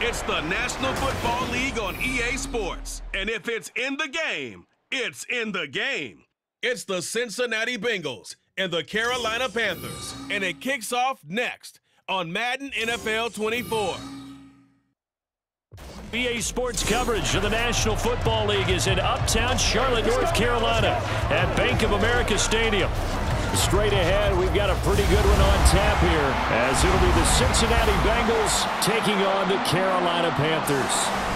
It's the National Football League on EA Sports. And if it's in the game, it's in the game. It's the Cincinnati Bengals and the Carolina Panthers. And it kicks off next on Madden NFL 24. EA Sports coverage of the National Football League is in Uptown Charlotte, North Carolina at Bank of America Stadium. Straight ahead, we've got a pretty good one on tap here, as it'll be the Cincinnati Bengals taking on the Carolina Panthers.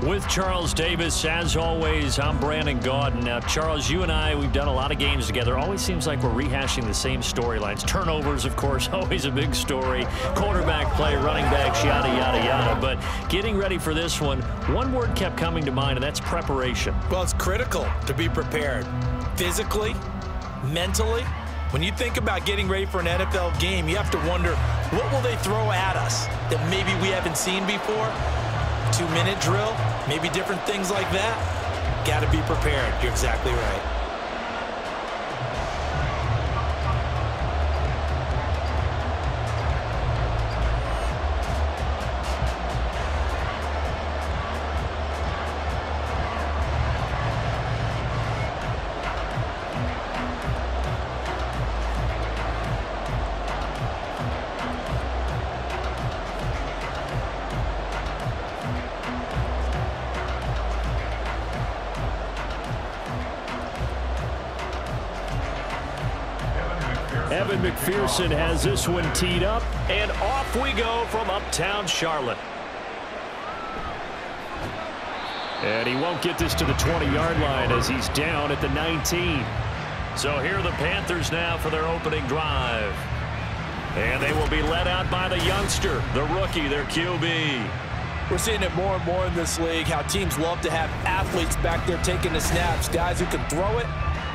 With Charles Davis, as always, I'm Brandon Gaudin. Now, Charles, you and I, we've done a lot of games together. Always seems like we're rehashing the same storylines. Turnovers, of course, always a big story. Quarterback play, running backs, yada, yada, yada. But getting ready for this one word kept coming to mind, and that's preparation. Well, it's critical to be prepared. Physically, mentally. When you think about getting ready for an NFL game, you have to wonder, what will they throw at us that maybe we haven't seen before? 2-minute drill, maybe different things like that. Got to be prepared. You're exactly right. Evan McPherson has this one teed up, and off we go from Uptown Charlotte. And he won't get this to the 20-yard line as he's down at the 19. So here are the Panthers now for their opening drive. And they will be led out by the youngster, the rookie, their QB. We're seeing it more and more in this league, how teams love to have athletes back there taking the snaps, guys who can throw it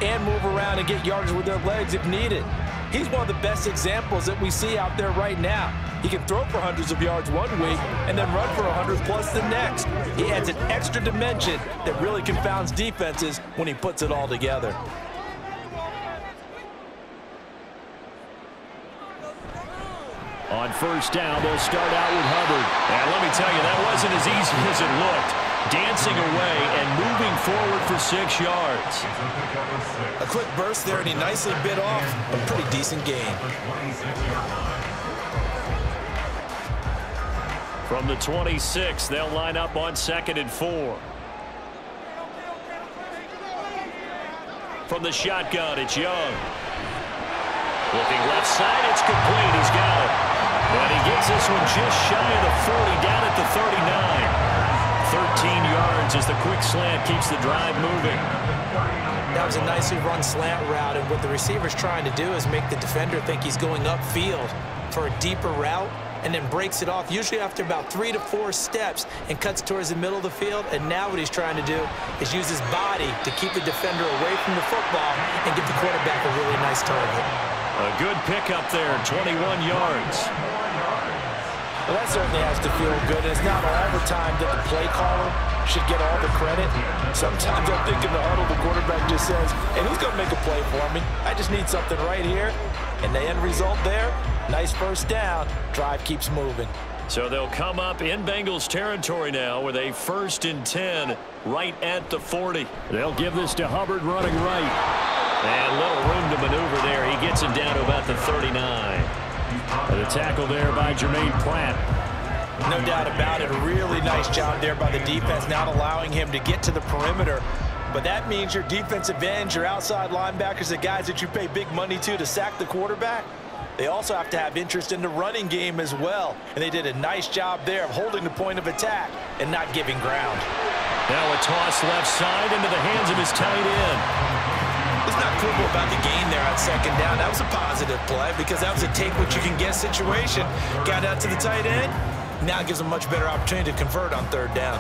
and move around and get yardage with their legs if needed. He's one of the best examples that we see out there right now. He can throw for hundreds of yards one week and then run for 100 plus the next. He adds an extra dimension that really confounds defenses when he puts it all together. On first down, they'll start out with Hubbard. And let me tell you, that wasn't as easy as it looked. Dancing away and moving forward for 6 yards. A quick burst there, and he nicely bit off a pretty decent gain. From the 26, they'll line up on 2nd and 4. From the shotgun, it's Young. Looking left side, it's complete. He's got it. And he gets this one just shy of the 40, down at the 39. 13 yards as the quick slant keeps the drive moving. That was a nicely run slant route, and what the receiver's trying to do is make the defender think he's going upfield for a deeper route, and then breaks it off, usually after about 3 to 4 steps, and cuts towards the middle of the field. And now what he's trying to do is use his body to keep the defender away from the football and give the quarterback a really nice target. A good pickup there, 21 yards. Well, that certainly has to feel good. It's not all the time that the play caller should get all the credit. Sometimes I'm thinking the huddle, the quarterback just says, hey, who's going to make a play for me? I just need something right here. And the end result there, nice first down. Drive keeps moving. So they'll come up in Bengals territory now with a 1st and 10 right at the 40. They'll give this to Hubbard running right. And little room to maneuver there. He gets him down to about the 39. And a tackle there by Jermaine Pratt. No doubt about it. A really nice job there by the defense, not allowing him to get to the perimeter. But that means your defensive ends, your outside linebackers, the guys that you pay big money to sack the quarterback, they also have to have interest in the running game as well. And they did a nice job there of holding the point of attack and not giving ground. Now a toss left side into the hands of his tight end. It's not quibble about the gain there on 2nd down. That was a positive play because that was a take-what-you-can-get situation. Got out to the tight end. Now it gives them a much better opportunity to convert on 3rd down.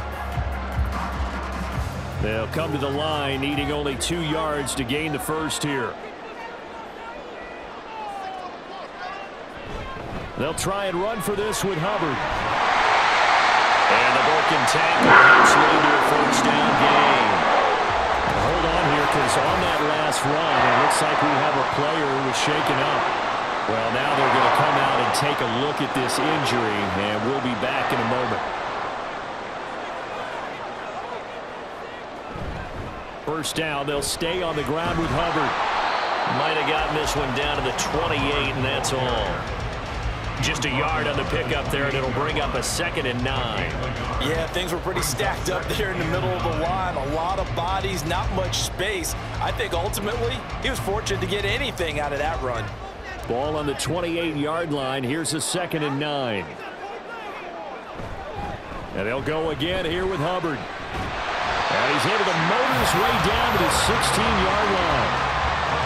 They'll come to the line, needing only 2 yards to gain the first here. They'll try and run for this with Hubbard. And the broken tackle helps lead to a 1st down gain. Hold on here, because on that last run, it looks like we have a player who was shaken up. Well, now they're going to come out and take a look at this injury, and we'll be back in a moment. First down, they'll stay on the ground with Hubbard. Might have gotten this one down to the 28, and that's all. Just a yard on the pickup there, and it'll bring up a 2nd and 9. Yeah, things were pretty stacked up there in the middle of the line. A lot of bodies, not much space. I think ultimately he was fortunate to get anything out of that run. Ball on the 28-yard line. Here's a 2nd and 9. And they'll go again here with Hubbard. And he's able to motor his way down to the 16-yard line.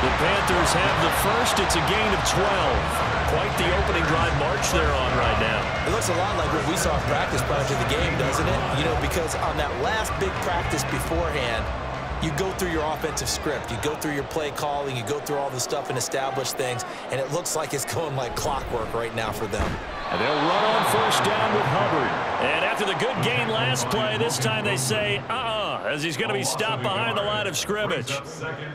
The Panthers have the first. It's a gain of 12. Quite the opening drive march they're on right now. It looks a lot like what we saw in practice prior to the game, doesn't it? You know, because on that last big practice beforehand, you go through your offensive script. You go through your play calling. You go through all the stuff and establish things. And it looks like it's going like clockwork right now for them. And they'll run on first down with Hubbard. And after the good gain last play, this time they say, as he's going to be stopped behind the line of scrimmage.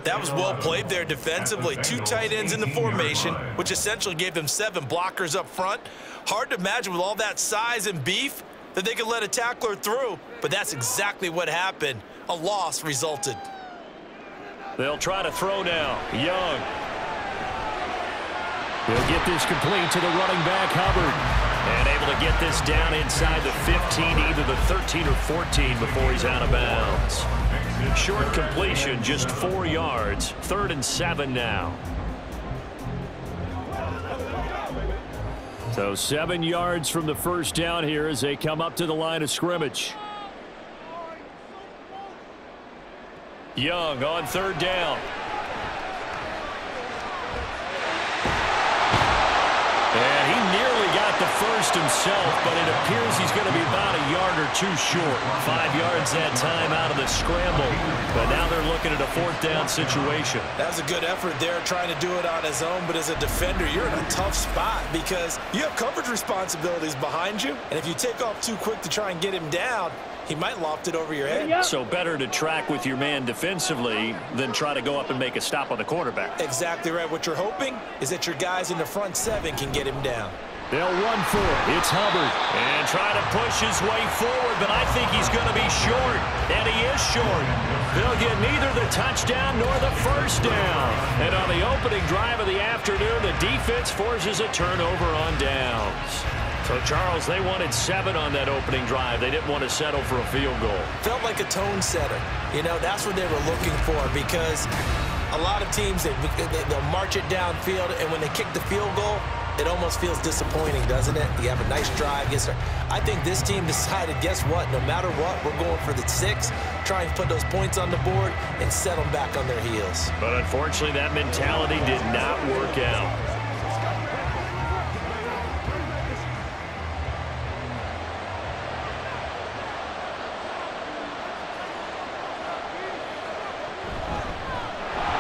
That was well played there defensively. 2 tight ends in the formation, which essentially gave them 7 blockers up front. Hard to imagine with all that size and beef that they could let a tackler through. But that's exactly what happened. A loss resulted. They'll try to throw now. Young. He'll get this complete to the running back, Hubbard. And able to get this down inside the 15, either the 13 or 14 before he's out of bounds. Short completion, just 4 yards. 3rd and 7 now. So 7 yards from the first down here as they come up to the line of scrimmage. Young on 3rd down. And he nearly got the first himself, but it appears he's going to be about a yard or 2 short. 5 yards that time out of the scramble. But now they're looking at a 4th down situation. That was a good effort there trying to do it on his own, but as a defender, you're in a tough spot because you have coverage responsibilities behind you. And if you take off too quick to try and get him down, he might loft it over your head. So better to track with your man defensively than try to go up and make a stop on the quarterback. Exactly right. What you're hoping is that your guys in the front 7 can get him down. They'll run for it. It's Hubbard. And try to push his way forward, but I think he's going to be short. And he is short. They'll get neither the touchdown nor the first down. And on the opening drive of the afternoon, the defense forces a turnover on downs. So, Charles, they wanted 7 on that opening drive. They didn't want to settle for a field goal. Felt like a tone setter. You know, that's what they were looking for because a lot of teams, they'll march it downfield, and when they kick the field goal, it almost feels disappointing, doesn't it? You have a nice drive. Yes, sir. I think this team decided, guess what? No matter what, we're going for the 6, try and put those points on the board and set them back on their heels. But unfortunately, that mentality did not work out.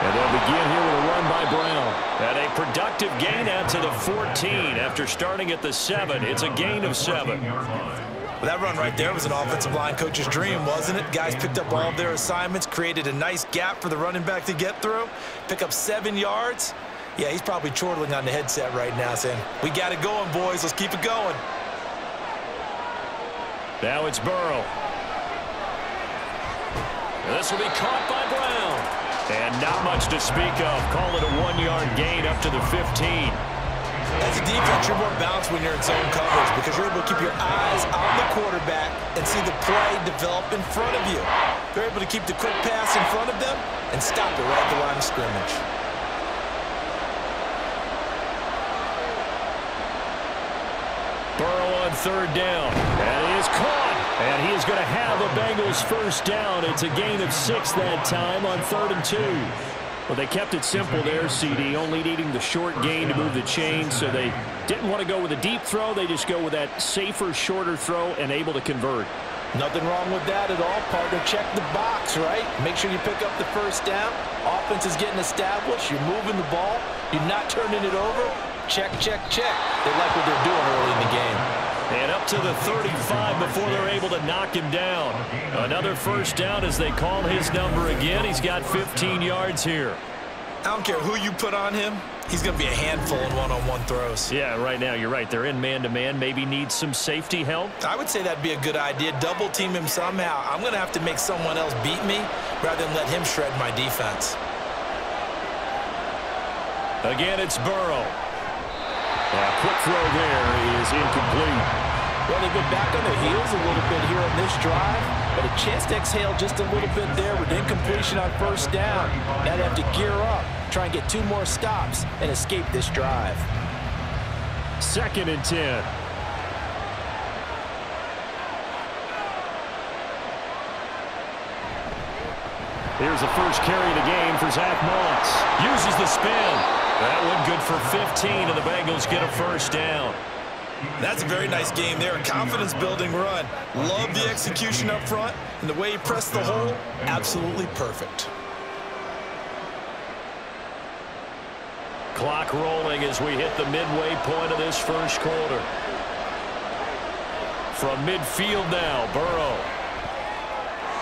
And they'll begin here with a run by Brown. And a productive gain out to the 14 after starting at the 7. It's a gain of 7. Well, that run right there was an offensive line coach's dream, wasn't it? Guys picked up all of their assignments, created a nice gap for the running back to get through, pick up 7 yards. Yeah, he's probably chortling on the headset right now saying, we got it going, boys. Let's keep it going. Now it's Burrow. And this will be caught by Brown. And not much to speak of. Call it a 1-yard gain up to the 15. As a defense, you're more balanced when you're in zone coverage because you're able to keep your eyes on the quarterback and see the play develop in front of you. You're able to keep the quick pass in front of them and stop it right at the line of scrimmage. Burrow on 3rd down. And he is caught. And he is going to have a Bengals first down. It's a gain of 6 that time on 3rd and 2. Well, they kept it simple there, CD, only needing the short gain to move the chains, so they didn't want to go with a deep throw. They just go with that safer, shorter throw and able to convert. Nothing wrong with that at all, partner. Check the box, right? Make sure you pick up the first down. Offense is getting established. You're moving the ball. You're not turning it over. Check, check, check. They like what they're doing early in the game. And up to the 35 before they're able to knock him down. Another first down as they call his number again. He's got 15 yards here. I don't care who you put on him. He's going to be a handful in one-on-one throws. Yeah, right now, you're right. They're in man-to-man. Maybe need some safety help. I would say that'd be a good idea. Double team him somehow. I'm going to have to make someone else beat me rather than let him shred my defense. Again, it's Burrow. A quick throw there is incomplete. Well, they've been back on their heels a little bit here on this drive, but a chance to exhale just a little bit there with incompletion on first down. Now they have to gear up, try and get 2 more stops, and escape this drive. 2nd and 10. Here's the first carry of the game for Zach Moss. Uses the spin. That one good for 15, and the Bengals get a first down. That's a very nice game there. A confidence-building run. Love the execution up front, and the way he pressed the hole, absolutely perfect. Clock rolling as we hit the midway point of this first quarter. From midfield now, Burrow.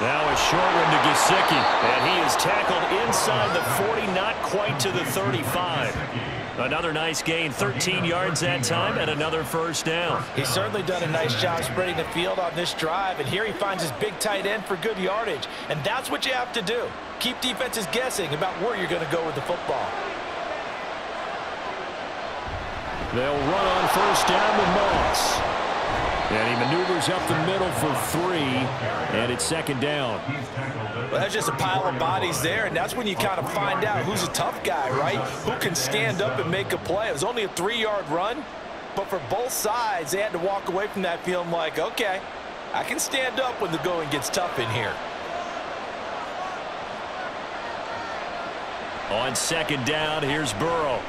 Now a short one to Gesicki, and he is tackled inside the 40, not quite to the 35. Another nice gain, 13 yards that time, and another first down. He's certainly done a nice job spreading the field on this drive, and here he finds his big tight end for good yardage, and that's what you have to do. Keep defenses guessing about where you're going to go with the football. They'll run on first down with Moss. And he maneuvers up the middle for 3, and it's 2nd down. Well, that's just a pile of bodies there, and that's when you kind of find out who's a tough guy, right? Who can stand up and make a play. It was only a 3-yard run, but for both sides, they had to walk away from that feeling like, okay, I can stand up when the going gets tough in here. On 2nd down, here's Burrow.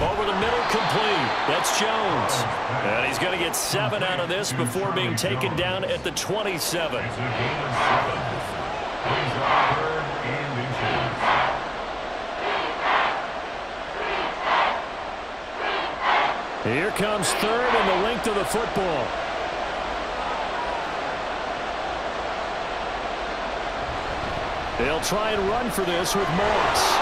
Over the middle, complete. That's Jones. And he's going to get 7 out of this before being taken down at the 27. Here comes 3rd and the length of the football. They'll try and run for this with Moss.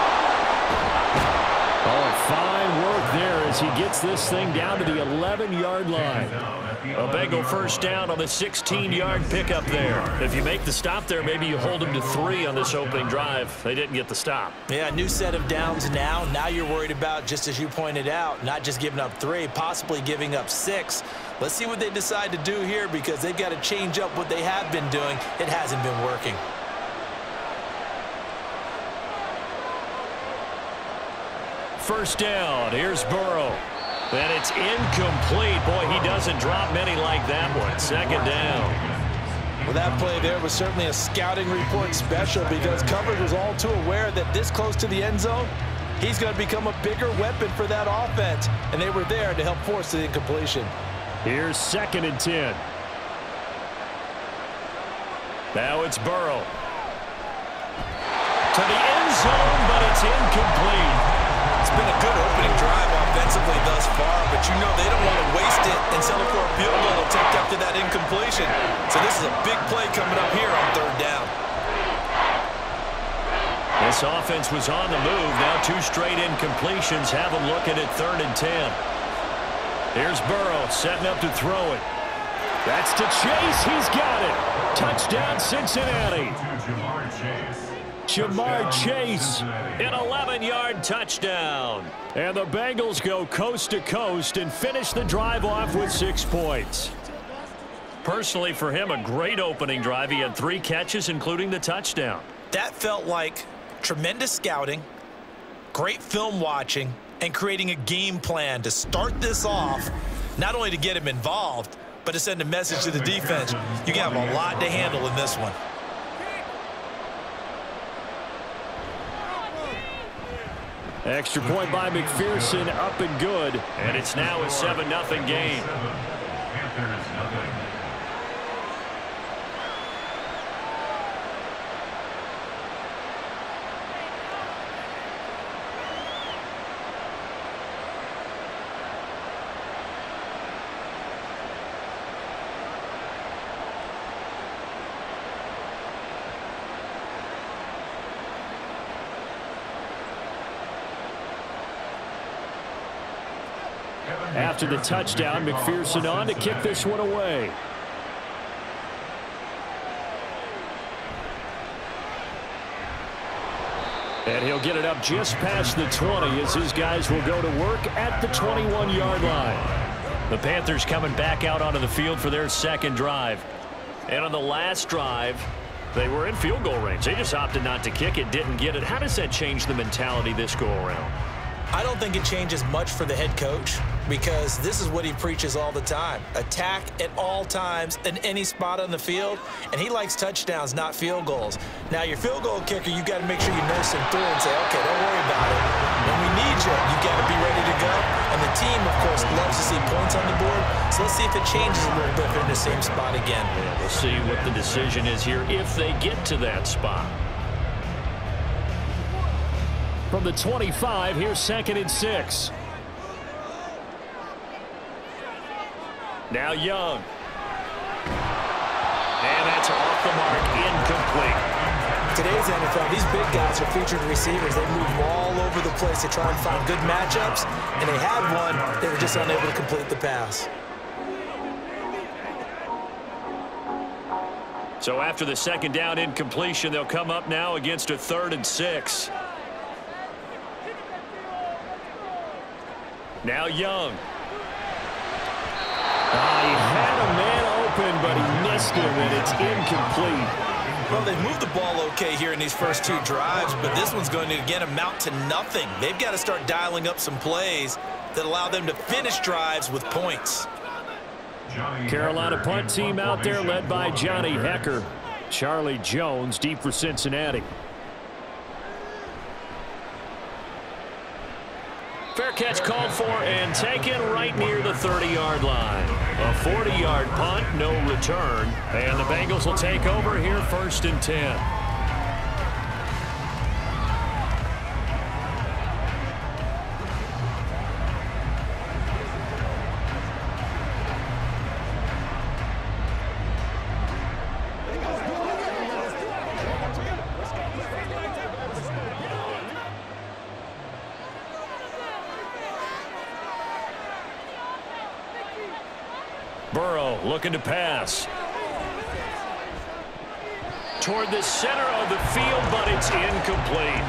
Oh, fine work there as he gets this thing down to the 11-yard line. A Bengal first down on the 16-yard pickup there. If you make the stop there, maybe you hold them to 3 on this opening drive. They didn't get the stop. Yeah, new set of downs now. Now you're worried about, just as you pointed out, not just giving up 3, possibly giving up 6. Let's see what they decide to do here because they've got to change up what they have been doing. It hasn't been working. First down, here's Burrow. And it's incomplete. Boy, he doesn't drop many like that one. 2nd down. Well, that play there was certainly a scouting report special because coverage was all too aware that this close to the end zone, he's going to become a bigger weapon for that offense. And they were there to help force the incompletion. Here's 2nd and 10. Now it's Burrow. To the end zone, but it's incomplete. It's been a good opening drive offensively thus far, but you know they don't want to waste it and settle for a field goal attempt after that incompletion. So this is a big play coming up here on 3rd down. This offense was on the move. Now 2 straight incompletions. Have them looking at 3rd and 10. Here's Burrow setting up to throw it. That's to Chase. He's got it. Touchdown, Cincinnati. Jamar Chase, an 11-yard touchdown. And the Bengals go coast to coast and finish the drive off with 6 points. Personally, for him, a great opening drive. He had 3 catches, including the touchdown. That felt like tremendous scouting, great film watching, and creating a game plan to start this off, not only to get him involved, but to send a message to the defense. You can have a lot to handle in this one. Extra point by McPherson, up and good. And it's now a 7-0 game. After the touchdown, McPherson on to kick this one away. And he'll get it up just past the 20 as his guys will go to work at the 21-yard line. The Panthers coming back out onto the field for their second drive. And on the last drive, they were in field goal range. They just opted not to kick it, didn't get it. How does that change the mentality this go-around? I don't think it changes much for the head coach because this is what he preaches all the time. Attack at all times in any spot on the field, and he likes touchdowns, not field goals. Now, your field goal kicker, you got to make sure you nurse him through and say, okay, don't worry about it. When we need you, you got to be ready to go. And the team, of course, loves to see points on the board, so let's see if it changes a little bit if they're in the same spot again. Yeah, we'll see what the decision is here if they get to that spot. From the 25, here's 2nd and 6. Now Young. And that's off the mark, incomplete. Today's NFL, these big guys are featured receivers. They move all over the place to try and find good matchups, and they had one. They were just unable to complete the pass. So after the 2nd down incompletion, they'll come up now against a 3rd and 6. Now Young. He had a man open, but he missed him, and it's incomplete. Well, they moved the ball okay here in these first 2 drives, but this one's going to, again, amount to nothing. They've got to start dialing up some plays that allow them to finish drives with points. Carolina punt team out there led by Johnny Hecker. Charlie Jones deep for Cincinnati. Fair catch called for and taken right near the 30-yard line. A 40-yard punt, no return. And the Bengals will take over here 1st and 10. Burrow looking to pass. Toward the center of the field, but it's incomplete.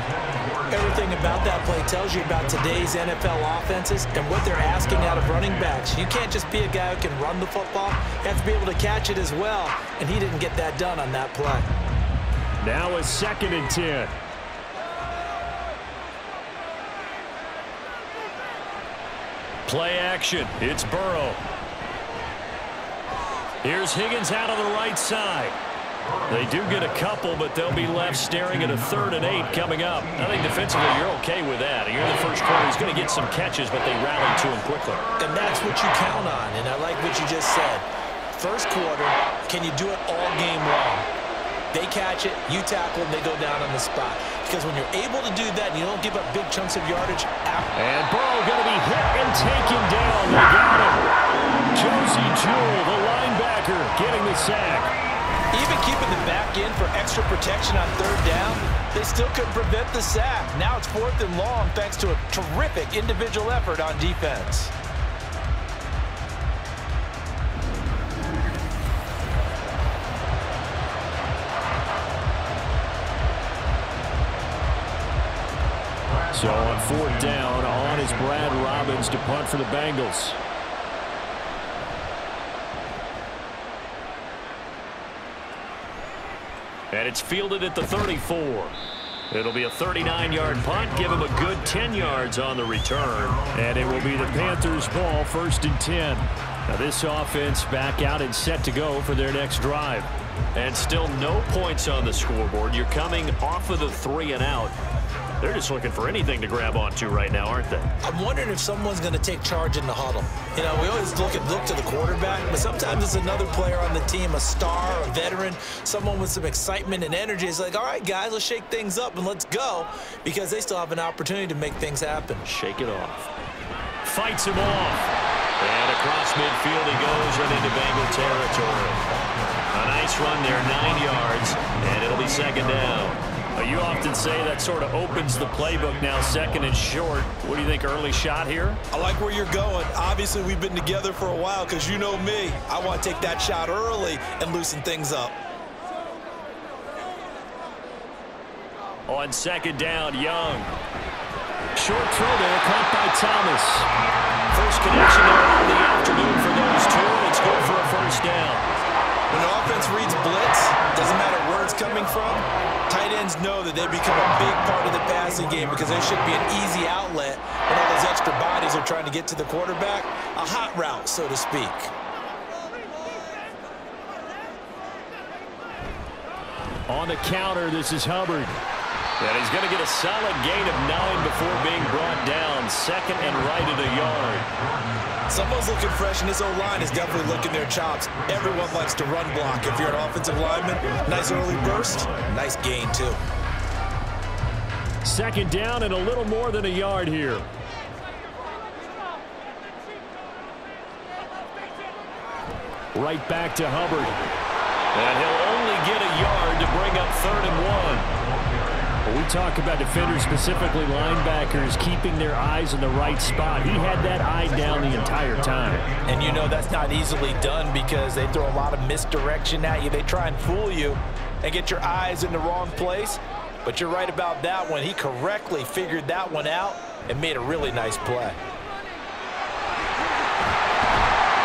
Everything about that play tells you about today's NFL offenses and what they're asking out of running backs. You can't just be a guy who can run the football. You have to be able to catch it as well, and he didn't get that done on that play. Now a 2nd and 10. Play action. It's Burrow. Here's Higgins out on the right side. They do get a couple, but they'll be left staring at a 3rd and 8 coming up. I think defensively you're okay with that. You're in the first quarter. He's going to get some catches, but they rally to him quickly. And that's what you count on, and I like what you just said. First quarter, can you do it all game long? They catch it, you tackle, and they go down on the spot. Because when you're able to do that and you don't give up big chunks of yardage. And Burrow going to be hit and taken down. They got him. Josie Jewell, the linebacker, getting the sack. Even keeping the back in for extra protection on 3rd down, they still couldn't prevent the sack. Now it's 4th and long thanks to a terrific individual effort on defense. So on 4th down, on is Brad Robbins to punt for the Bengals. And it's fielded at the 34. It'll be a 39-yard punt, give him a good 10 yards on the return. And it will be the Panthers' ball, 1st and 10. Now this offense back out and set to go for their next drive. And still no points on the scoreboard. You're coming off of the 3 and out. They're just looking for anything to grab onto right now, aren't they? I'm wondering if someone's going to take charge in the huddle. You know, we always look to the quarterback, but sometimes it's another player on the team, a star, a veteran, someone with some excitement and energy. It's like, all right, guys, let's shake things up and let's go, because they still have an opportunity to make things happen. Shake it off. Fights him off. And across midfield he goes and into Bengal territory. A nice run there, 9 yards, and it'll be 2nd down. You off often say that sort of opens the playbook now, second and short. What do you think, early shot here? I like where you're going. Obviously, we've been together for a while because you know me. I want to take that shot early and loosen things up. On second down, Young. Short throw there, caught by Thomas. First connection there of the afternoon for those two, and it's good for a first down. When the offense reads blitz, doesn't matter where it's coming from, tight ends know that they become a big part of the passing game because there should be an easy outlet when all those extra bodies are trying to get to the quarterback. A hot route, so to speak. On the counter, this is Hubbard. And he's going to get a solid gain of 9 before being brought down. Second and right at a yard. Someone's looking fresh, and this O-line is definitely looking their chops. Everyone likes to run block. If you're an offensive lineman, nice early burst, nice gain too. Second down and a little more than a yard here. Right back to Hubbard. And he'll only get a yard to bring up 3rd and 1. We talk about defenders, specifically linebackers, keeping their eyes in the right spot. He had that eye down the entire time. And you know that's not easily done because they throw a lot of misdirection at you. They try and fool you and get your eyes in the wrong place. But you're right about that one. He correctly figured that one out and made a really nice play.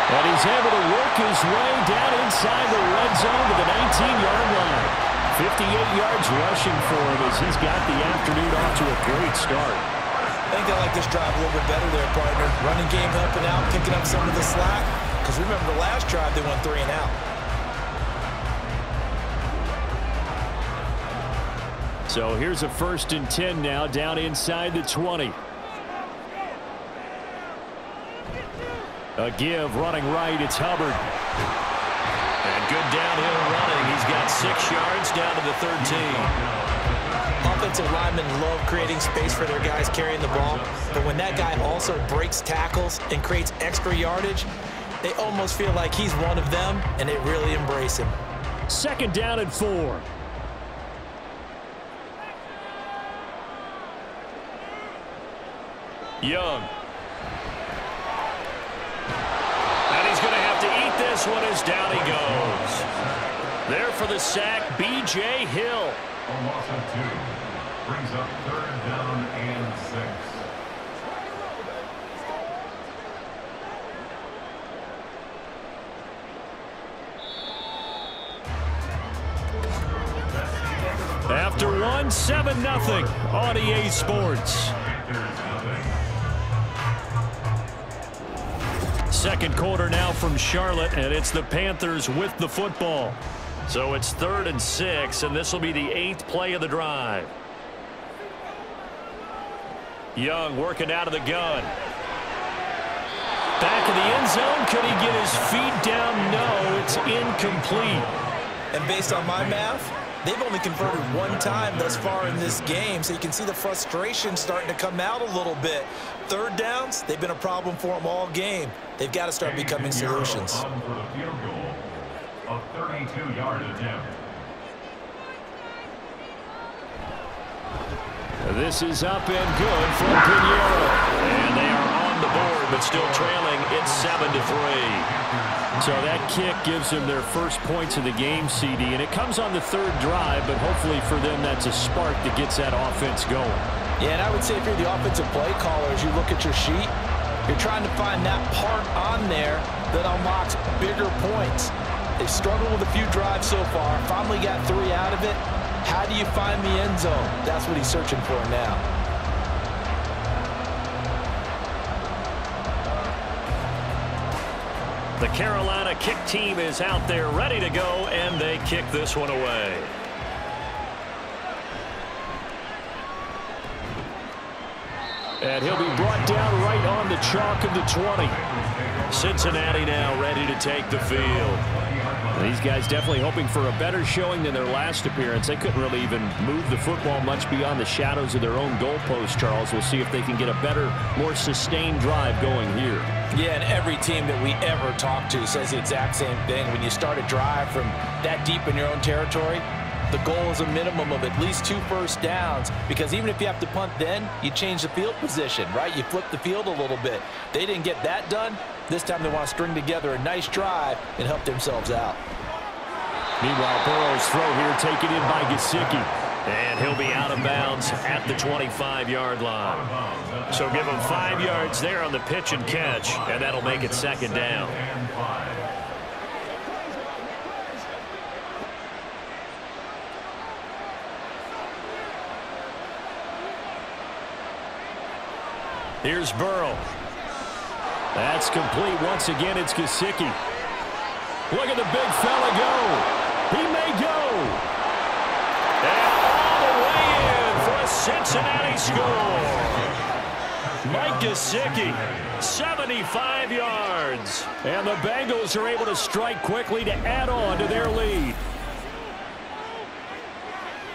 And he's able to work his way down inside the red zone to the 19-yard line. 58 yards rushing for him as he's got the afternoon off to a great start. I think they like this drive a little bit better there, partner. Running game helping out, picking up some of the slack. Because remember the last drive, they went 3 and out. So here's a 1st and 10 now, down inside the 20. A give, running right, it's Hubbard. And good downhill running. He's got 6 yards down to the 13. Offensive linemen love creating space for their guys carrying the ball, but when that guy also breaks tackles and creates extra yardage, they almost feel like he's one of them, and they really embrace him. Second down and 4. Young. And he's going to have to eat this one as down he goes. There for the sack, B.J. Hill. A loss of 2. Brings up 3rd down and 6. After one, 7-0 on EA Sports. Second quarter now from Charlotte, and it's the Panthers with the football. So it's 3rd and 6, and this will be the 8th play of the drive. Young working out of the gun. Back in the end zone. Could he get his feet down? No, it's incomplete. And based on my math, they've only converted 1 time thus far in this game, so you can see the frustration starting to come out a little bit. 3rd downs, they've been a problem for them all game. They've got to start becoming solutions. For the field goal, a 32-yard attempt. This is up and good for Pinheiro. And they are on the board, but still trailing. It's 7-3. So that kick gives them their first points of the game, CD. And it comes on the 3rd drive, but hopefully for them that's a spark that gets that offense going. Yeah, and I would say if you're the offensive play caller, as you look at your sheet, you're trying to find that part on there that unlocks bigger points. They've struggled with a few drives so far, finally got 3 out of it. How do you find the end zone? That's what he's searching for now. The Carolina kick team is out there ready to go, and they kick this one away. And he'll be brought down right on the chalk of the 20. Cincinnati now ready to take the field. These guys definitely hoping for a better showing than their last appearance. They couldn't really even move the football much beyond the shadows of their own goalpost, Charles. We'll see if they can get a better, more sustained drive going here. Yeah, and every team that we ever talk to says the exact same thing. When you start a drive from that deep in your own territory, the goal is a minimum of at least 2 first downs, because even if you have to punt then, you change the field position, right? You flip the field a little bit. They didn't get that done. This time they want to string together a nice drive and help themselves out. Meanwhile, Burrow's throw here taken in by Gesicki. And he'll be out of bounds at the 25-yard line. So give him 5 yards there on the pitch and catch, and that'll make it second down. Here's Burrow. That's complete. Once again, it's Gesicki. Look at the big fella go. He may go. And all the way in for a Cincinnati score. Mike Gesicki, 75 yards. And the Bengals are able to strike quickly to add on to their lead.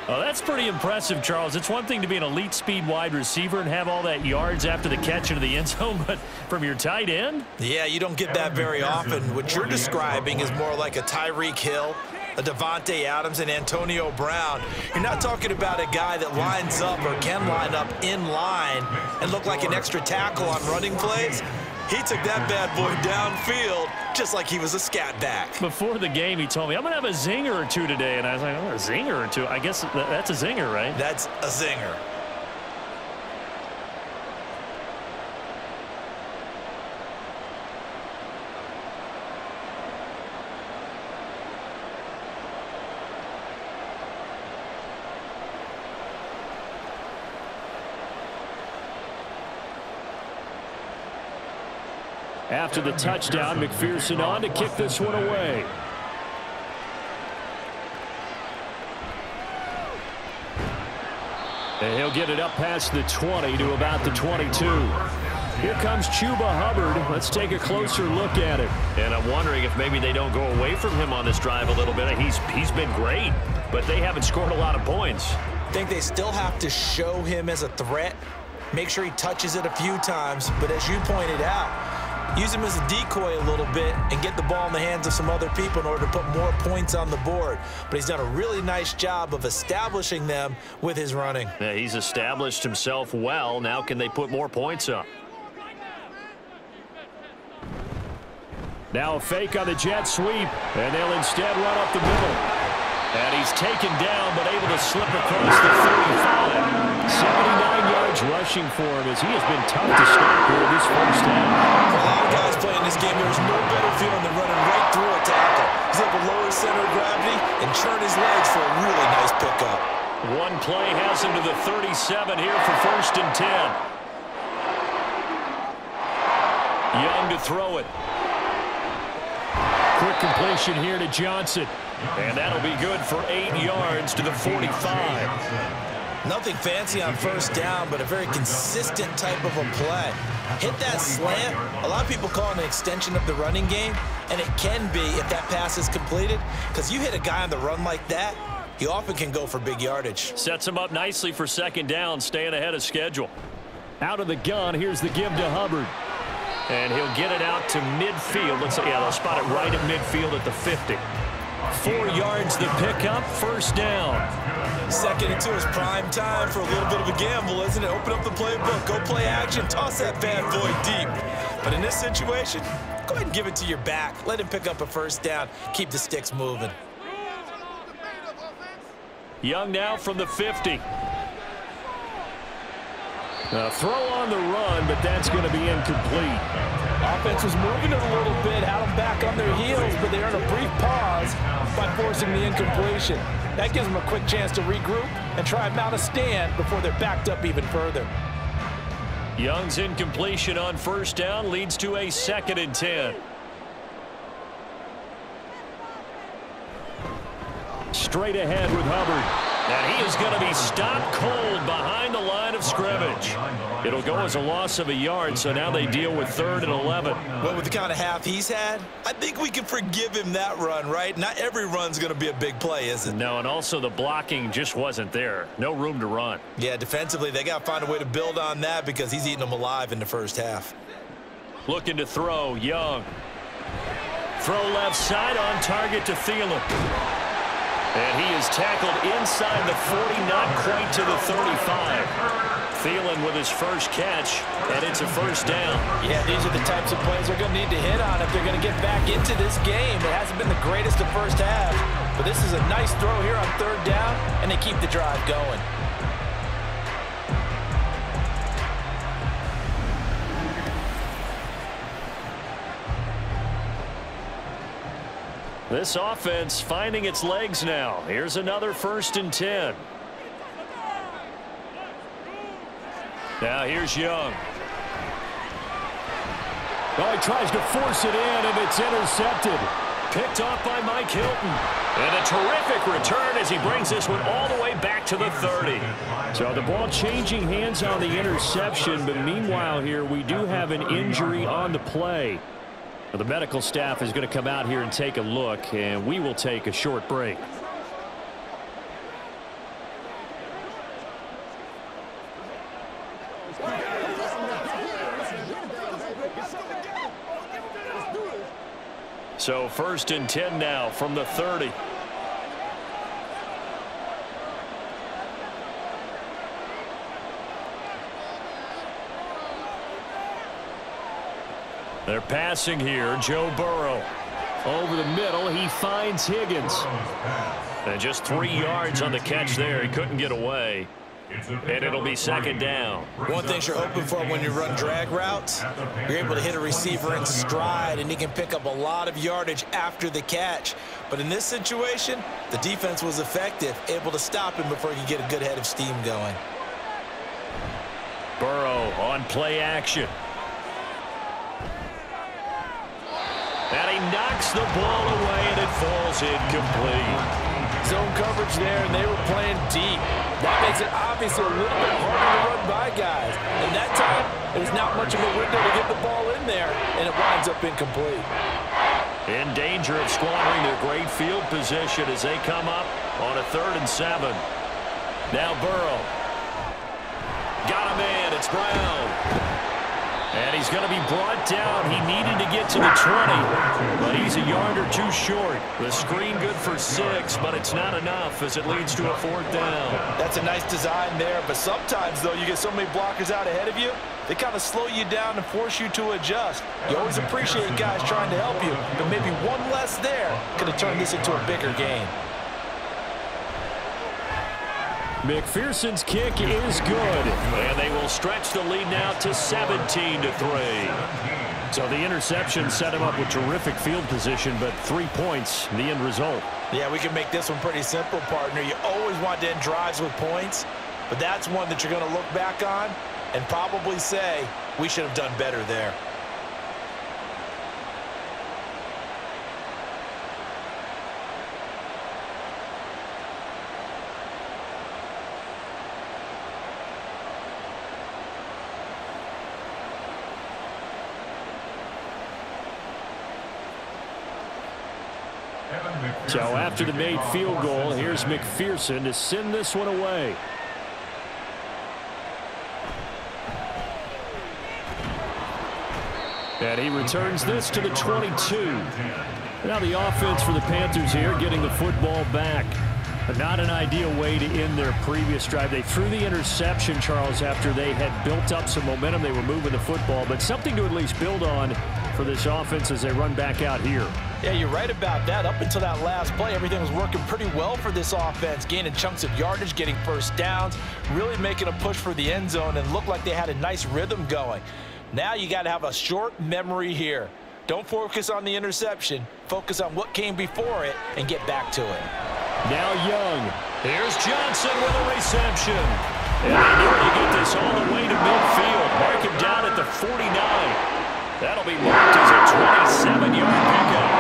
Oh, that's pretty impressive, Charles. It's one thing to be an elite speed wide receiver and have all that yards after the catch into the end zone, but from your tight end? Yeah, you don't get that very often. What you're describing is more like a Tyreek Hill, a Devontae Adams, and Antonio Brown. You're not talking about a guy that lines up or can line up in line and look like an extra tackle on running plays. He took that bad boy downfield just like he was a scat back. Before the game, he told me, I'm going to have a zinger or two today. And I was like, oh, a zinger or two? I guess that's a zinger, right? That's a zinger. After the touchdown, McPherson on to kick this one away. And he'll get it up past the 20 to about the 22. Here comes Chuba Hubbard. Let's take a closer look at it. And I'm wondering if maybe they don't go away from him on this drive a little bit. He's been great, but they haven't scored a lot of points. I think they still have to show him as a threat. Make sure he touches it a few times, but as you pointed out, use him as a decoy a little bit and get the ball in the hands of some other people in order to put more points on the board. But he's done a really nice job of establishing them with his running. Yeah, he's established himself well. Now can they put more points up? Now a fake on the jet sweep, and they'll instead run up the middle. And he's taken down, but able to slip across the 35. 79 yards rushing for him as he has been tough to stop here this first half. For a lot of guys playing this game, there's no better feeling than running right through a tackle. He's able to lower his center of gravity and churn his legs for a really nice pickup. One play has him to the 37 here for 1st and 10. Young to throw it. Quick completion here to Johnson. And that'll be good for 8 yards to the 45. Nothing fancy on 1st down, but a very consistent type of a play. Hit that slant. A lot of people call it an extension of the running game, and it can be if that pass is completed, because you hit a guy on the run like that, you often can go for big yardage. Sets him up nicely for 2nd down, staying ahead of schedule. Out of the gun, here's the give to Hubbard. And he'll get it out to midfield. Let's say, yeah, they'll spot it right at midfield at the 50. 4 yards the pickup, 1st down. 2nd and 2 is prime time for a little bit of a gamble, isn't it? Open up the playbook, go play action, toss that bad boy deep. But in this situation, go ahead and give it to your back. Let him pick up a 1st down, keep the sticks moving. Young now from the 50. Throw on the run, but that's going to be incomplete. Offense was moving it a little bit, had them back on their heels, but they earned a brief pause by forcing the incompletion. That gives them a quick chance to regroup and try and mount a stand before they're backed up even further. Young's incompletion on 1st down leads to a 2nd and 10. Straight ahead with Hubbard. And he is going to be stopped cold behind the line of scrimmage. It'll go as a loss of a yard, so now they deal with 3rd and 11. Well, with the kind of half he's had, I think we can forgive him that run, right? Not every run's going to be a big play, is it? No, and also the blocking just wasn't there. No room to run. Yeah, defensively, they got to find a way to build on that because he's eating them alive in the 1st half. Looking to throw, Young. Throw left side on target to Thielen. And he is tackled inside the 40, not quite to the 35. Thielen with his first catch, and it's a first down. Yeah, these are the types of plays they're going to need to hit on if they're going to get back into this game. It hasn't been the greatest of first halves, but this is a nice throw here on third down, and they keep the drive going. This offense finding its legs now. Here's another 1st and 10. Now here's Young. Oh, he tries to force it in, and it's intercepted. Picked off by Mike Hilton. And a terrific return as he brings this one all the way back to the 30. So the ball changing hands on the interception, but meanwhile here we do have an injury on the play. The medical staff is going to come out here and take a look, and we will take a short break. So 1st and 10 now from the 30. They're passing here. Joe Burrow. Over the middle, he finds Higgins. And just 3 yards on the catch there. He couldn't get away. And it'll be 2nd down. One thing you're hoping for when you run drag routes, you're able to hit a receiver in stride, and he can pick up a lot of yardage after the catch. But in this situation, the defense was effective, able to stop him before he could get a good head of steam going. Burrow on play action. And he knocks the ball away, and it falls incomplete. Zone coverage there, and they were playing deep. That makes it obviously a little bit harder to run by guys. And that time, there's not much of a window to get the ball in there, and it winds up incomplete. In danger of squandering their great field position as they come up on a 3rd and 7. Now Burrow. Got a man. It's Brown. And he's going to be brought down. He needed to get to the 20, but he's a yard or 2 short. The screen good for 6, but it's not enough as it leads to a 4th down. That's a nice design there, but sometimes, though, you get so many blockers out ahead of you, they kind of slow you down and force you to adjust. You always appreciate guys trying to help you, but maybe one less there could have turned this into a bigger game. McPherson's kick is good. And they will stretch the lead now to 17-3. So the interception set him up with terrific field position, but 3 points, the end result. Yeah, we can make this one pretty simple, partner. You always want to end drives with points, but that's one that you're going to look back on and probably say, we should have done better there. So after the made field goal, here's McPherson to send this one away. And he returns this to the 22. Now the offense for the Panthers here getting the football back. But not an ideal way to end their previous drive. They threw the interception, Charles, after they had built up some momentum. They were moving the football, but something to at least build on for this offense as they run back out here. Yeah, you're right about that. Up until that last play, everything was working pretty well for this offense, gaining chunks of yardage, getting first downs, really making a push for the end zone, and looked like they had a nice rhythm going. Now you got to have a short memory here. Don't focus on the interception. Focus on what came before it and get back to it. Now Young. Here's Johnson with a reception. And they nearly get this all the way to midfield. Mark him down at the 49. That'll be marked as a 27-yard pickup.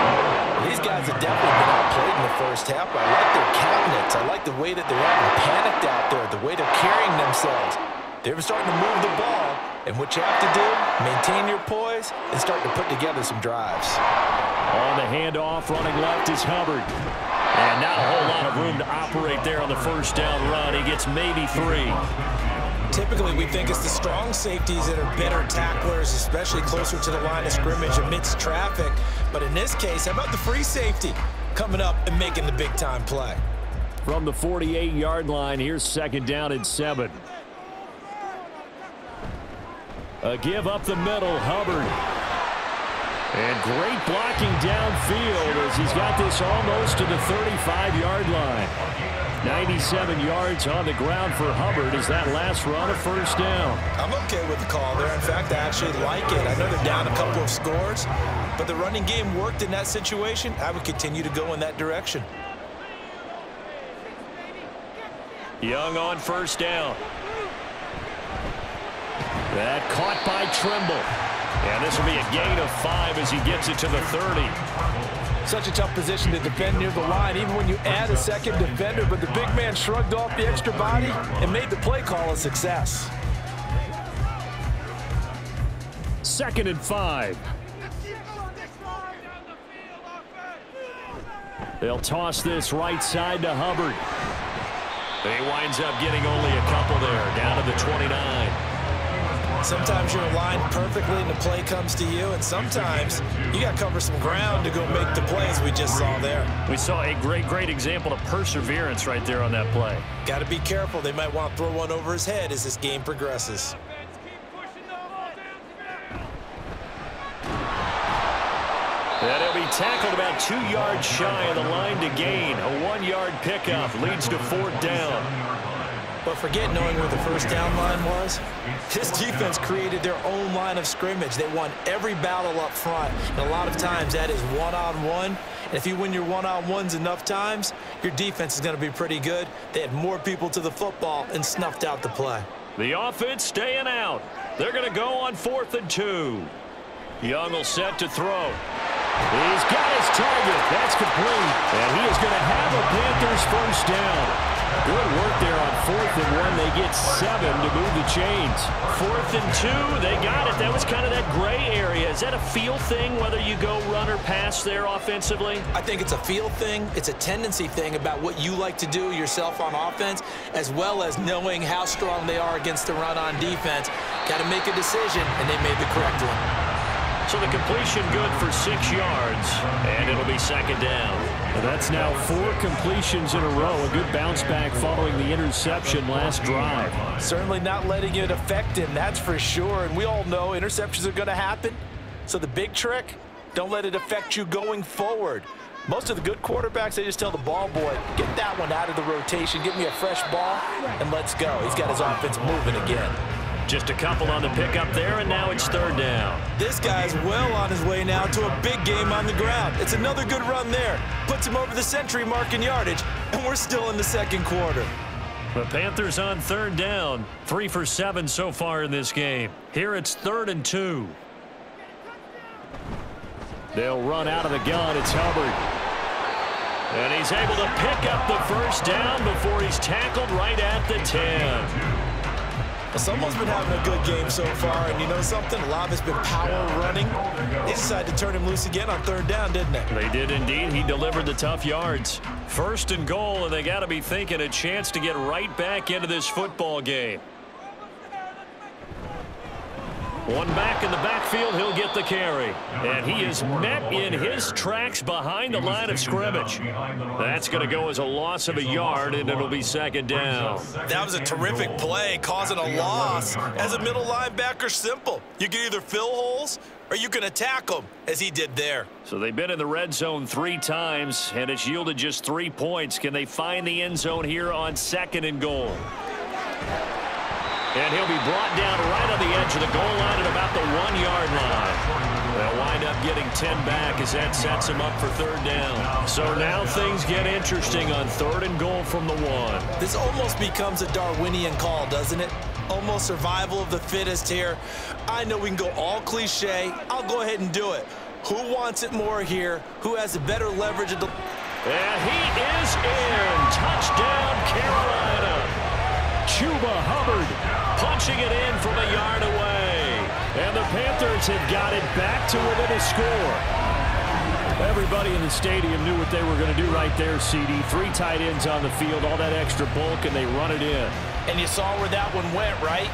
These guys have definitely been outplayed in the first half. I like their cabinets. I like the way that they're acting panicked out there, the way they're carrying themselves. They're starting to move the ball, and what you have to do, maintain your poise and start to put together some drives. On the handoff, running left is Hubbard. And not a whole lot of room to operate there on the first down run. He gets maybe 3. Typically, we think it's the strong safeties that are better tacklers, especially closer to the line of scrimmage amidst traffic. But in this case, how about the free safety coming up and making the big-time play? from the 48-yard line. Here's 2nd down and 7. A give up the middle, Hubbard. And great blocking downfield as he's got this almost to the 35-yard line. 97 yards on the ground for Hubbard as that last run, a 1st down. I'm okay with the call there. In fact, I actually like it. I know they're down a couple of scores, but the running game worked in that situation. I would continue to go in that direction. Young on 1st down. That caught by Trimble. And this will be a gain of 5 as he gets it to the 30. Such a tough position to defend near the line, even when you add a 2nd defender, but the big man shrugged off the extra body and made the play call a success. 2nd and 5. They'll toss this right side to Hubbard. He winds up getting only a couple there, down to the 29. Sometimes you're aligned perfectly and the play comes to you, and sometimes you got to cover some ground to go make the plays we just saw there. We saw a great example of perseverance right there on that play. Got to be careful. They might want to throw one over his head as this game progresses. And he'll be tackled about 2 yards shy of the line to gain. A 1-yard pickup leads to 4th down. But forget knowing where the 1st down line was. This defense created their own line of scrimmage. They won every battle up front. And a lot of times that is one-on-one. And if you win your one-on-ones enough times, your defense is going to be pretty good. They had more people to the football and snuffed out the play. The offense staying out. They're going to go on 4th and 2. Young will set to throw. He's got his target. That's complete. And he is going to have a Panthers 1st down. Good work there on 4th and 1. They get 7 to move the chains. 4th and 2. They got it. That was kind of that gray area. Is that a feel thing, whether you go run or pass there offensively? I think it's a feel thing. It's a tendency thing about what you like to do yourself on offense, as well as knowing how strong they are against the run on defense. Got to make a decision, and they made the correct one. So the completion good for 6 yards, and it'll be 2nd down. And that's now 4 completions in a row. A good bounce back following the interception last drive. Certainly not letting it affect him, that's for sure. And we all know interceptions are going to happen. So the big trick, don't let it affect you going forward. Most of the good quarterbacks, they just tell the ball boy, get that one out of the rotation, give me a fresh ball, and let's go. He's got his offense moving again. Just a couple on the pickup there, and now it's 3rd down. This guy's well on his way now to a big game on the ground. It's another good run there. Puts him over the century mark in yardage, and we're still in the 2nd quarter. The Panthers on 3rd down. 3 for 7 so far in this game. Here it's 3rd and 2. They'll run out of the gun. It's Hubbard. And he's able to pick up the 1st down before he's tackled right at the 10. Well, someone's been having a good game so far, and you know something? A lot of it's been power running. They decided to turn him loose again on 3rd down, didn't they? They did indeed. He delivered the tough yards. 1st and goal, and they got to be thinking a chance to get right back into this football game. One back in the backfield, he'll get the carry. And he is met in his tracks behind the line of scrimmage. That's going to go as a loss of a yard, and it'll be 2nd down. That was a terrific play, causing a loss. As a middle linebacker, simple. You can either fill holes or you can attack them, as he did there. So they've been in the red zone 3 times, and it's yielded just 3 points. Can they find the end zone here on 2nd and goal? And he'll be brought down right on the edge of the goal line at about the 1-yard line. They'll wind up getting 10 back as that sets him up for 3rd down. So now things get interesting on 3rd and goal from the 1. This almost becomes a Darwinian call, doesn't it? Almost survival of the fittest here. I know we can go all cliche. I'll go ahead and do it. Who wants it more here? Who has the better leverage? And he is in. Touchdown, Carolina. Chuba Hubbard punching it in from a yard away. And the Panthers have got it back to within a score. Everybody in the stadium knew what they were going to do right there, CD. 3 tight ends on the field, all that extra bulk, and they run it in. And you saw where that one went, right?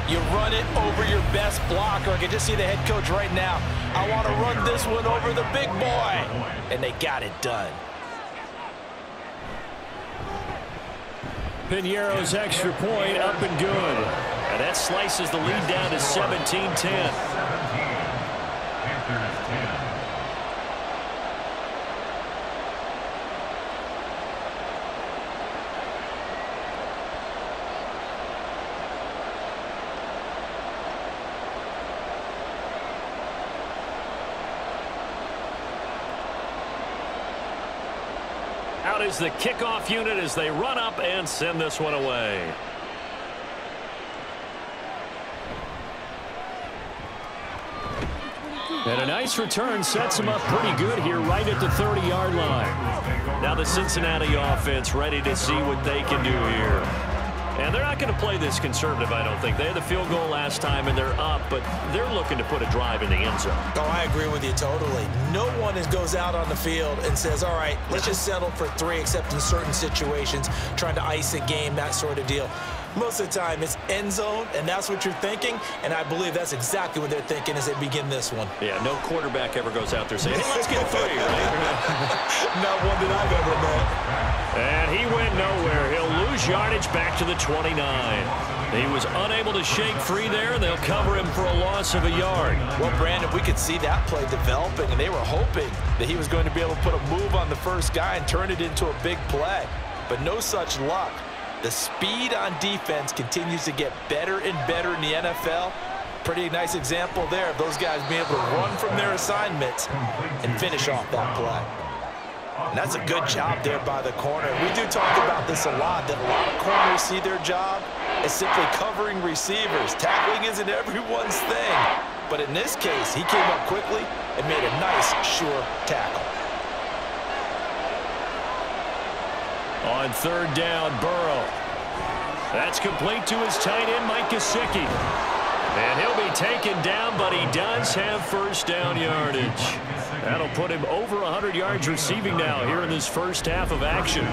You run it over your best blocker. I can just see the head coach right now. I want to run this one over the big boy. And they got it done. Piñeiro's extra point up and good. And that slices the lead down to 17-10. 17. Panthers 10. Out is the kickoff unit as they run up and send this one away. And a nice return sets them up pretty good here right at the 30-yard line. Now the Cincinnati offense ready to see what they can do here. And they're not going to play this conservative, I don't think. They had the field goal last time, and they're up, but they're looking to put a drive in the end zone. Oh, I agree with you totally. No one goes out on the field and says, all right, let's just settle for 3, except in certain situations, trying to ice a game, that sort of deal. Most of the time, it's end zone, and that's what you're thinking, and I believe that's exactly what they're thinking as they begin this one. Yeah, no quarterback ever goes out there saying, hey, let's get 3, right? Not one that I've ever met. And he went nowhere. He'll lose yardage back to the 29. He was unable to shake free there, and they'll cover him for a loss of a yard. Well, Brandon, we could see that play developing, and they were hoping that he was going to be able to put a move on the first guy and turn it into a big play. But no such luck. The speed on defense continues to get better and better in the NFL. Pretty nice example there of those guys being able to run from their assignments and finish off that play. And that's a good job there by the corner. We do talk about this a lot, that a lot of corners see their job as simply covering receivers. Tackling isn't everyone's thing. But in this case, he came up quickly and made a nice, sure tackle. On 3rd down, Burrow. That's complete to his tight end, Mike Gesicki. And he'll be taken down, but he does have first down yardage. That'll put him over 100 yards receiving now here in this first half of action.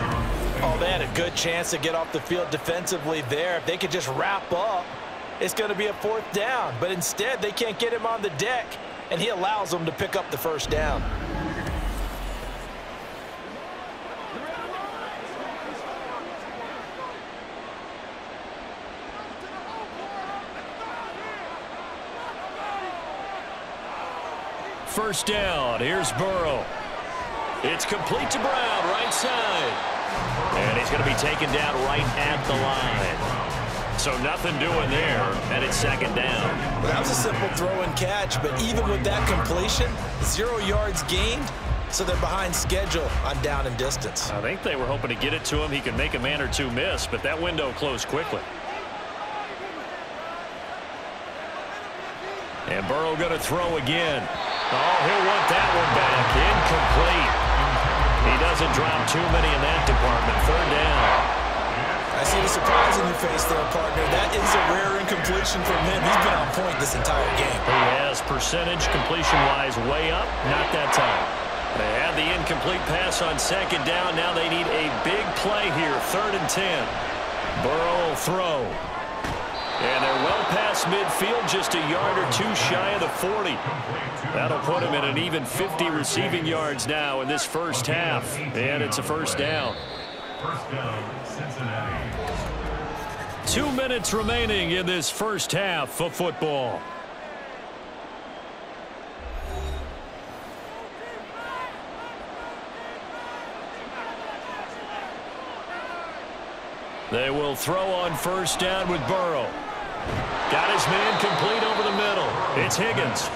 Oh, they had a good chance to get off the field defensively there. If they could just wrap up, it's going to be a 4th down. But instead, they can't get him on the deck, and he allows them to pick up the first down. First down, here's Burrow. It's complete to Brown, right side. And he's going to be taken down right at the line. So nothing doing there, and it's 2nd down. Well, that was a simple throw and catch, but even with that completion, 0 yards gained, so they're behind schedule on down and distance. I think they were hoping to get it to him. He could make a man or two miss, but that window closed quickly. And Burrow going to throw again. Oh, he'll want that one back. Incomplete. He doesn't drop too many in that department. 3rd down. I see the surprise in your face there, partner. That is a rare incompletion from him. He's been on point this entire game. He has percentage completion-wise way up. Not that time. They had the incomplete pass on 2nd down. Now they need a big play here. 3rd and 10. Burrow will throw. And they're well past midfield, just a yard or 2 shy of the 40. That'll put him at an even 50 receiving yards now in this first half. And it's a 1st down. First down, Cincinnati. 2 minutes remaining in this first half of football. They will throw on 1st down with Burrow. Got his man complete over the middle. It's Higgins.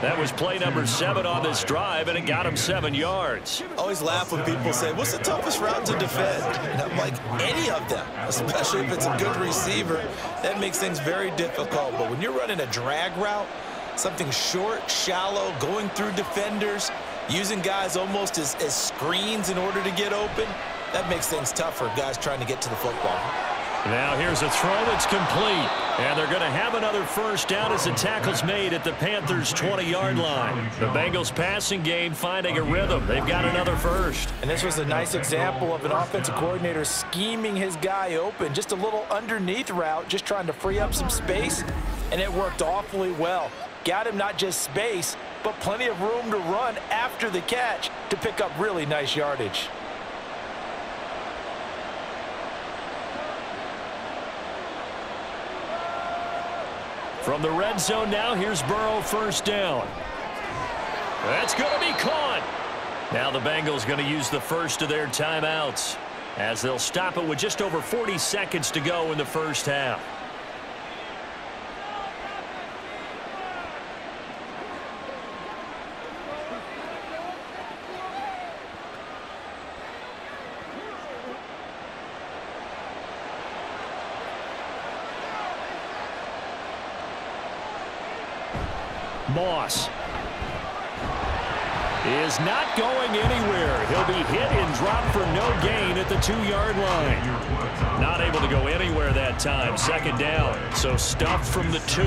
That was play number 7 on this drive, and it got him 7 yards. I always laugh when people say, what's the toughest route to defend? And I'm like, any of them, especially if it's a good receiver. That makes things very difficult. But when you're running a drag route, something short, shallow, going through defenders, using guys almost as screens in order to get open, that makes things tough for guys trying to get to the football. Now here's a throw that's complete. And they're going to have another 1st down as the tackle's made at the Panthers' 20-yard line. The Bengals passing game finding a rhythm. They've got another 1st. And this was a nice example of an offensive coordinator scheming his guy open. Just a little underneath route, just trying to free up some space. And it worked awfully well. Got him not just space, but plenty of room to run after the catch to pick up really nice yardage. From the red zone now, here's Burrow, first down. That's going to be caught. Now the Bengals going to use the first of their timeouts as they'll stop it with just over 40 seconds to go in the first half. Moss is not going anywhere. He'll be hit and dropped for no gain at the 2-yard line. Not able to go anywhere that time. Second down. So stuffed from the 2.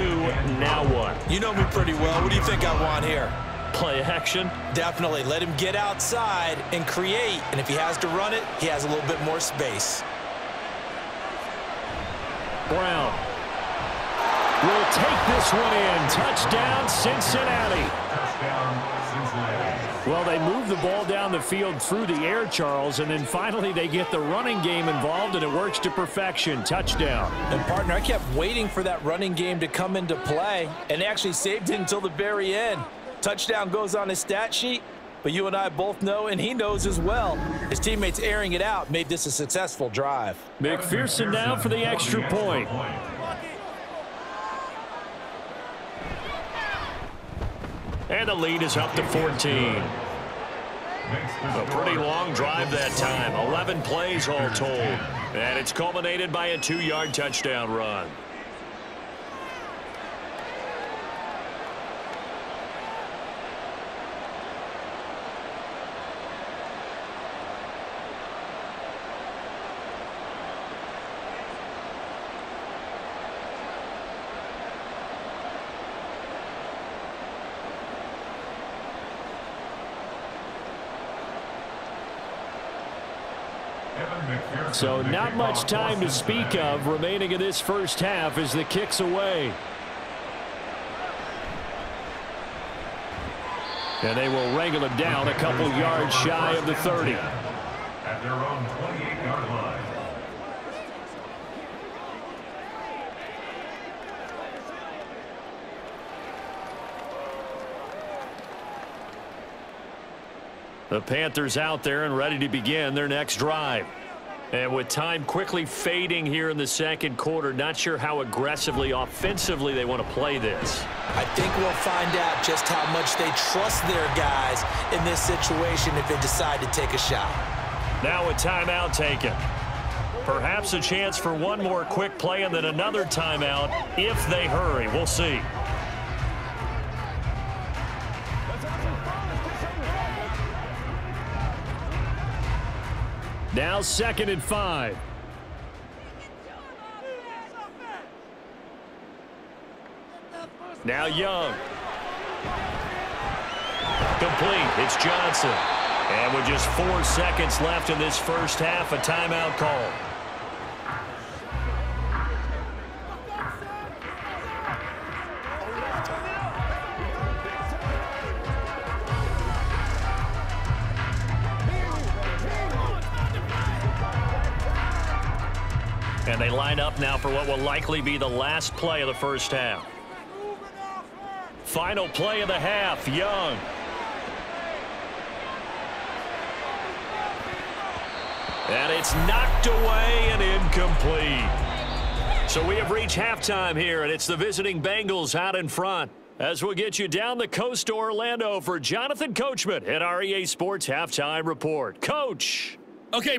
Now what? You know me pretty well. What do you think I want here? Play action? Definitely. Let him get outside and create. And if he has to run it, he has a little bit more space. Brown will take this one in. Touchdown, Cincinnati. Well, they move the ball down the field through the air, Charles, and then finally they get the running game involved, and it works to perfection. Touchdown. And, partner, I kept waiting for that running game to come into play, and actually saved it until the very end. Touchdown goes on his stat sheet, but you and I both know, and he knows as well, his teammates airing it out made this a successful drive. McPherson now for the extra point. And the lead is up to 14. A pretty long drive that time. 11 plays all told. And it's culminated by a 2-yard touchdown run. So not much time to speak of remaining in this first half as the kick's away. And they will wrangle it down a couple yards shy of the 30. At their own 28-yard line. The Panthers out there and ready to begin their next drive. And with time quickly fading here in the second quarter, not sure how aggressively, offensively they want to play this. I think we'll find out just how much they trust their guys in this situation if they decide to take a shot. Now a timeout taken. Perhaps a chance for one more quick play and then another timeout if they hurry. We'll see. Now 2nd and 5. Now Young. Complete. It's Johnson. And with just 4 seconds left in this first half, a timeout call. And they line up now for what will likely be the last play of the first half. Final play of the half, Young. And it's knocked away and incomplete. So we have reached halftime here, and it's the visiting Bengals out in front. As we'll get you down the coast to Orlando for Jonathan Coachman at our EA Sports Halftime Report. Coach. Okay,